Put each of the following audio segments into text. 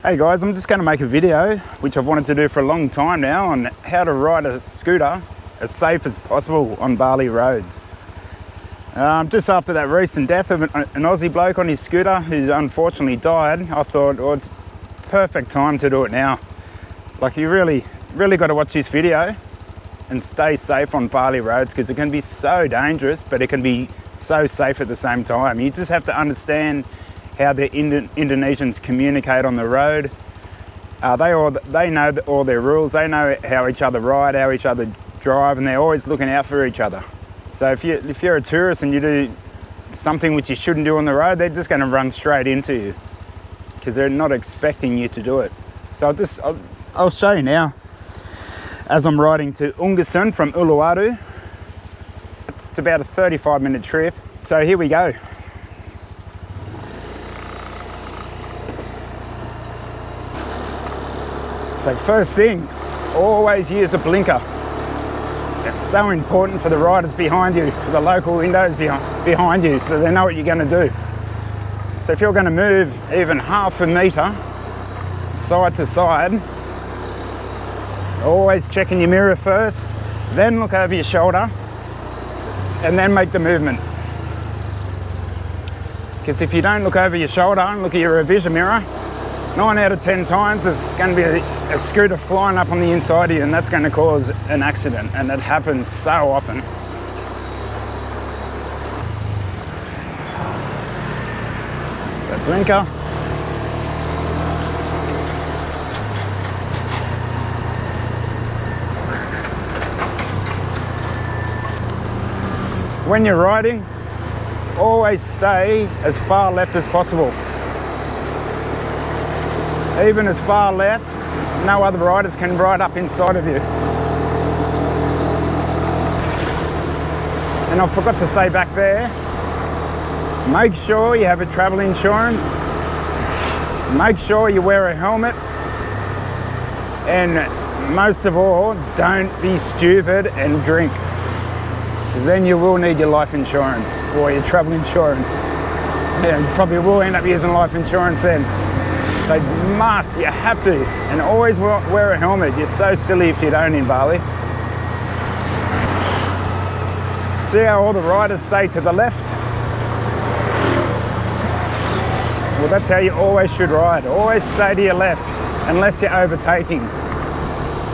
Hey guys, I'm just going to make a video, which I've wanted to do for a long time now, on how to ride a scooter as safe as possible on Bali roads. Just after that recent death of an Aussie bloke on his scooter who's unfortunately died, I thought, oh, it's perfect time to do it now. Like, you really got to watch this video and stay safe on Bali roads, because it can be so dangerous, but it can be so safe at the same time. You just have to understand how the Indonesians communicate on the road. They know all their rules. They know how each other ride, how each other drive, and they're always looking out for each other. So if you're a tourist and you do something which you shouldn't do on the road, they're just going to run straight into you because they're not expecting you to do it. So I'll show you now as I'm riding to Unggasan from Uluwatu. It's about a 35-minute trip. So here we go. So first thing, always use a blinker. It's so important for the riders behind you, for the local Indos behind you, so they know what you're going to do. So if you're going to move even half a metre side to side, always check in your mirror first, then look over your shoulder, and then make the movement. Because if you don't look over your shoulder and look at your rear vision mirror, 9 out of 10 times there's going to be a scooter flying up on the inside of you, and that's going to cause an accident, and it happens so often. So blinker. When you're riding, always stay as far left as possible. Even as far left, no other riders can ride up inside of you. And I forgot to say back there, make sure you have a travel insurance, make sure you wear a helmet, and most of all, don't be stupid and drink, because then you will need your life insurance or your travel insurance. Yeah, you probably will end up using life insurance then. So you have to, and always wear a helmet. You're so silly if you don't in Bali. See how all the riders stay to the left? Well, that's how you always should ride. Always stay to your left, unless you're overtaking.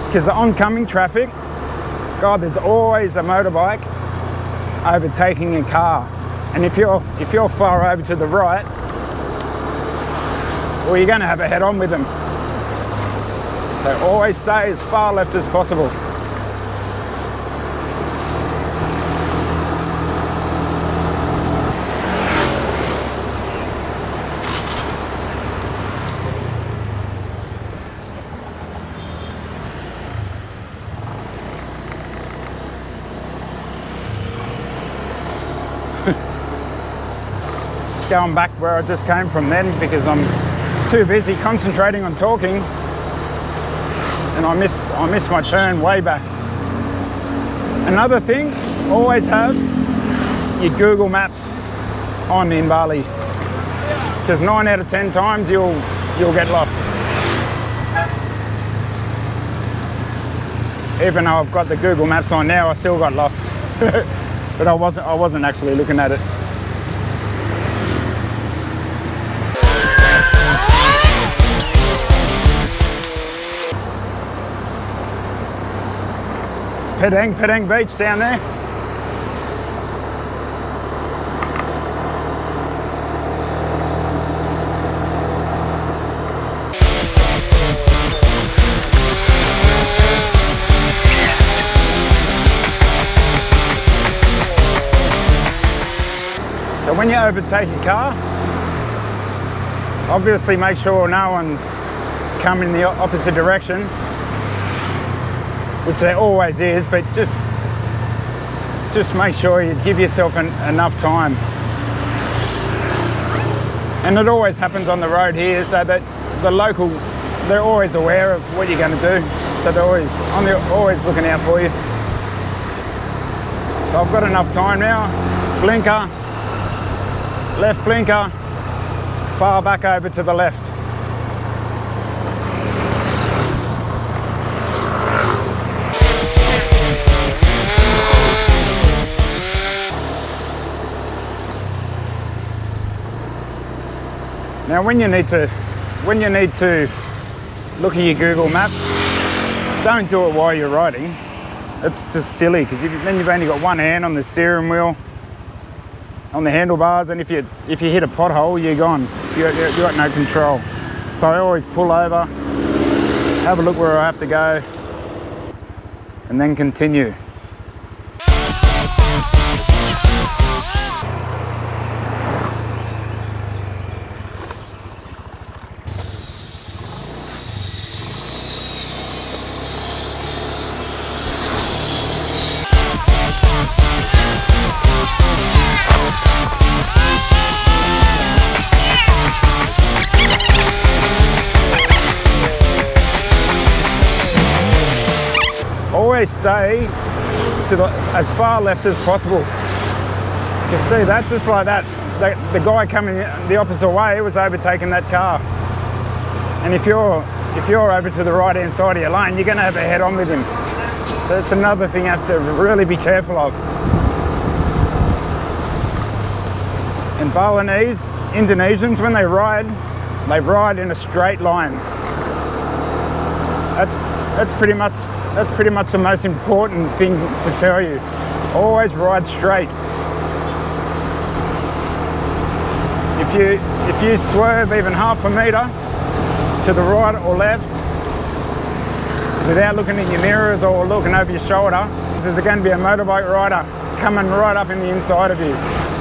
Because the oncoming traffic, God, there's always a motorbike overtaking a car. And if you're far over to the right, well, you're going to have a head-on with them. So always stay as far left as possible. Going back where I just came from then, because I'm too busy concentrating on talking, and I missed my turn way back. Another thing, always have your Google Maps on in Bali, because 9 out of 10 times you'll get lost. Even though I've got the Google Maps on now, I still got lost. But I wasn't actually looking at it. Padang Beach down there. So when you overtake a car, obviously make sure no one's coming in the opposite direction, which there always is, but just make sure you give yourself enough time. And it always happens on the road here, so that the local, they're always aware of what you're going to do, so they're always looking out for you. So I've got enough time now. Blinker, left blinker, far back over to the left. Now when you need to look at your Google Maps, don't do it while you're riding. It's just silly, because then you've only got one hand on the steering wheel, on the handlebars, and if you hit a pothole, you're gone. You got no control. So I always pull over, have a look where I have to go, and then continue. Always stay to as far left as possible. You can see that, just like that, the guy coming the opposite way was overtaking that car. And if you're over to the right hand side of your lane, you're going to have a head on with him. So it's another thing you have to really be careful of. In Balinese, Indonesians, when they ride in a straight line. That's pretty much the most important thing to tell you. Always ride straight. If you swerve even half a metre to the right or left without looking in your mirrors or looking over your shoulder, there's going to be a motorbike rider coming right up in the inside of you,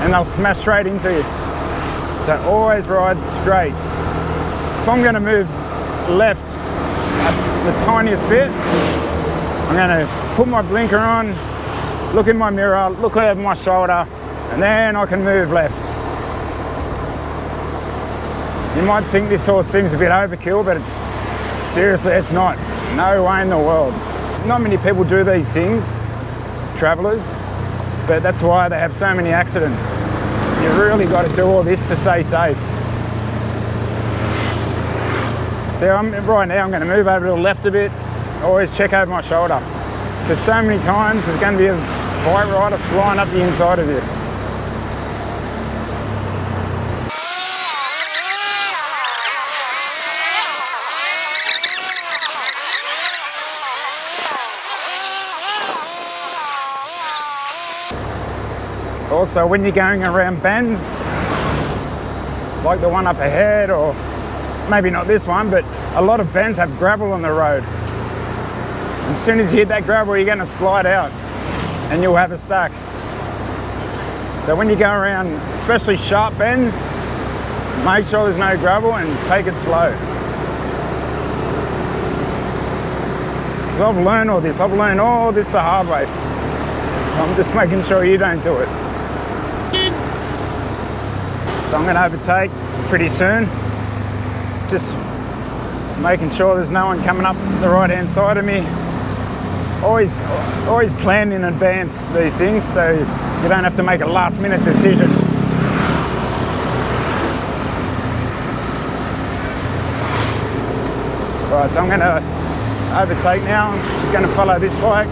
and they'll smash straight into you. So always ride straight. If I'm going to move left the tiniest bit, I'm going to put my blinker on, look in my mirror, look over my shoulder, and then I can move left. You might think this sort of seems a bit overkill, but seriously, it's not. No way in the world. Not many people do these things, travellers, but that's why they have so many accidents. You really got to do all this to stay safe. So right now I'm going to move over to the left a bit, always check over my shoulder, because so many times there's going to be a bike rider flying up the inside of you. Also, when you're going around bends, like the one up ahead, or maybe not this one, but a lot of bends have gravel on the road. And as soon as you hit that gravel, you're going to slide out and you'll have a stack. So when you go around, especially sharp bends, make sure there's no gravel and take it slow. 'Cause I've learned all this. I've learned all this the hard way. I'm just making sure you don't do it. So I'm going to overtake pretty soon. Just making sure there's no one coming up the right hand side of me. Always plan in advance these things so you don't have to make a last minute decision. Right, so I'm going to overtake now. I'm just going to follow this bike.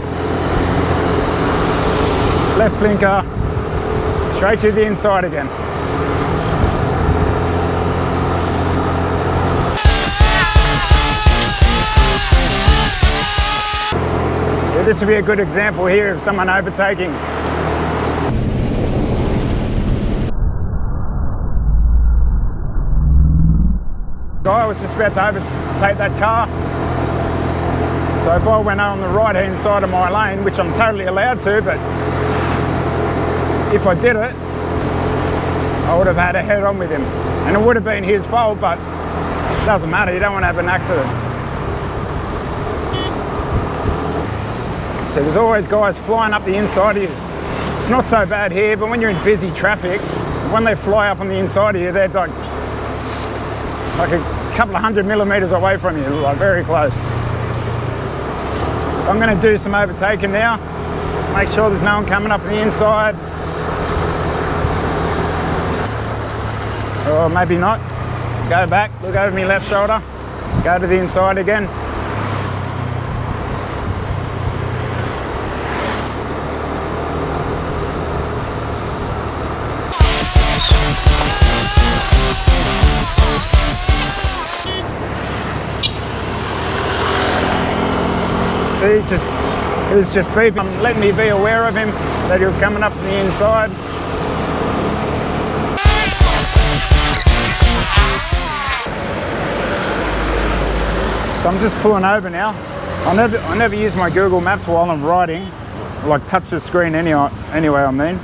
Left blinker, straight to the inside again. Yeah, this would be a good example here of someone overtaking. Guy was just about to overtake that car. So if I went on the right hand side of my lane, which I'm totally allowed to, but if I did it, I would have had a head on with him. And it would have been his fault, but it doesn't matter, you don't want to have an accident. So there's always guys flying up the inside of you. It's not so bad here, but when you're in busy traffic, when they fly up on the inside of you, they're like a couple of 100 millimeters away from you, like very close. I'm going to do some overtaking now. Make sure there's no one coming up on the inside. Or maybe not. Go back, look over my left shoulder, go to the inside again. See, he was just beeping, letting me be aware of him, that he was coming up from the inside. So I'm just pulling over now. I never use my Google Maps while I'm riding, like touch the screen anyway, I mean.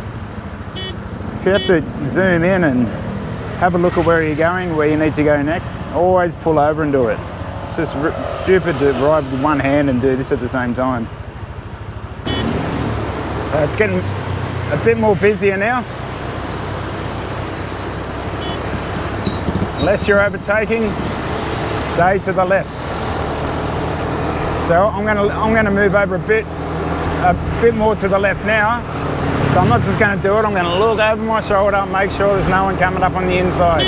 If you have to zoom in and have a look at where you're going, where you need to go next, always pull over and do it. It's just stupid to ride with one hand and do this at the same time. So it's getting a bit more busier now. Unless you're overtaking, stay to the left. So I'm gonna move over a bit more to the left now. So I'm not just going to do it, I'm going to look over my shoulder, make sure there's no one coming up on the inside.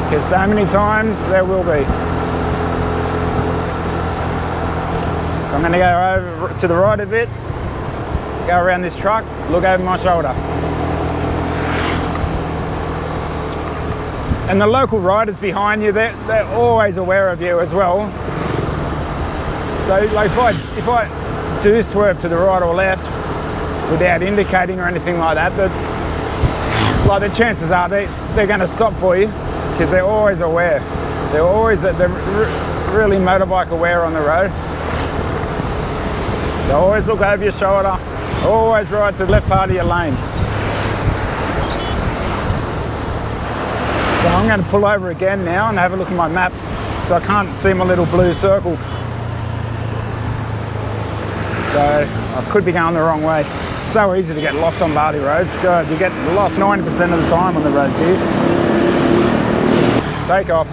Because so many times there will be. So I'm going to go over to the right a bit, go around this truck, look over my shoulder. And the local riders behind you, they're always aware of you as well. So like if I do swerve to the right or left, without indicating or anything like that, the chances are they're going to stop for you because they're always aware. They're really motorbike aware on the road. So always look over your shoulder, always ride to the left part of your lane. So I'm going to pull over again now and have a look at my maps so I can't see my little blue circle. So I could be going the wrong way. It's so easy to get lost on Bali roads. God, you get lost 90% of the time on the roads here. Take off.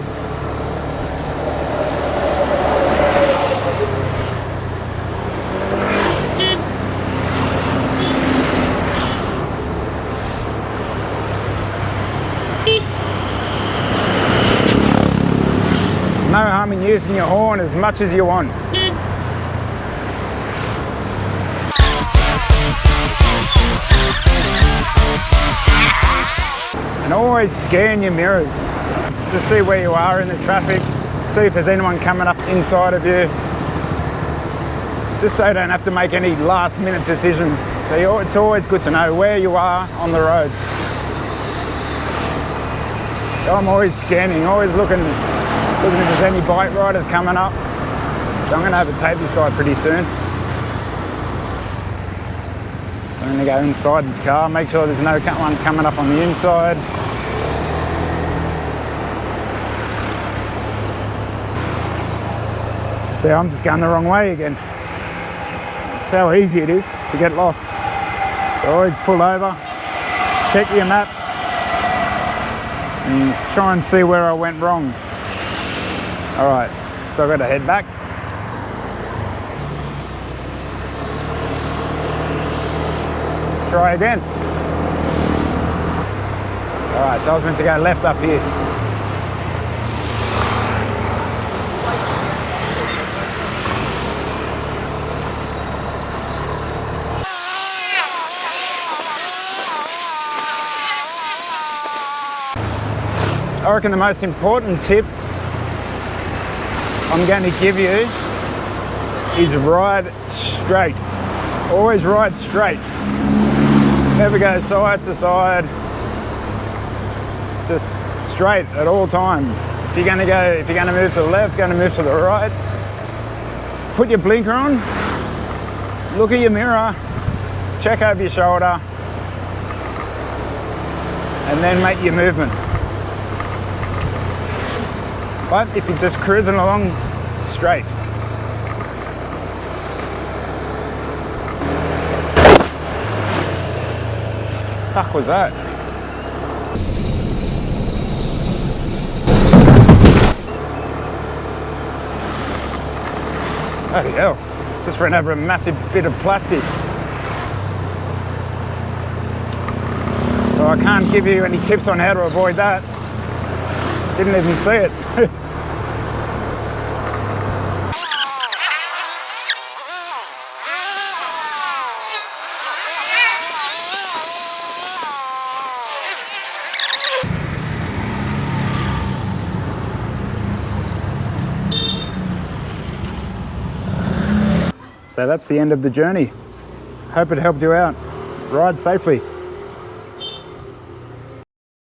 No harm in using your horn as much as you want. And always scan your mirrors to see where you are in the traffic, see if there's anyone coming up inside of you, just so you don't have to make any last minute decisions. So it's always good to know where you are on the roads. So I'm always scanning, always looking if there's any bike riders coming up. So I'm going to overtake this guy pretty soon. So I'm going to go inside this car, make sure there's no one coming up on the inside. See, I'm just going the wrong way again. That's how easy it is to get lost. So always pull over, check your maps, and try and see where I went wrong. Alright, so I've got to head back. Try again. Alright, so I was meant to go left up here. I reckon the most important tip I'm going to give you is ride straight. Always ride straight. Never go side to side. Just straight at all times. If you're going to move to the left, going to move to the right, put your blinker on, look at your mirror, check over your shoulder, and then make your movement. But if you're just cruising along straight. Fuck was that? Bloody hell. Just ran over a massive bit of plastic. So I can't give you any tips on how to avoid that. Didn't even see it. So that's the end of the journey. Hope it helped you out. Ride safely.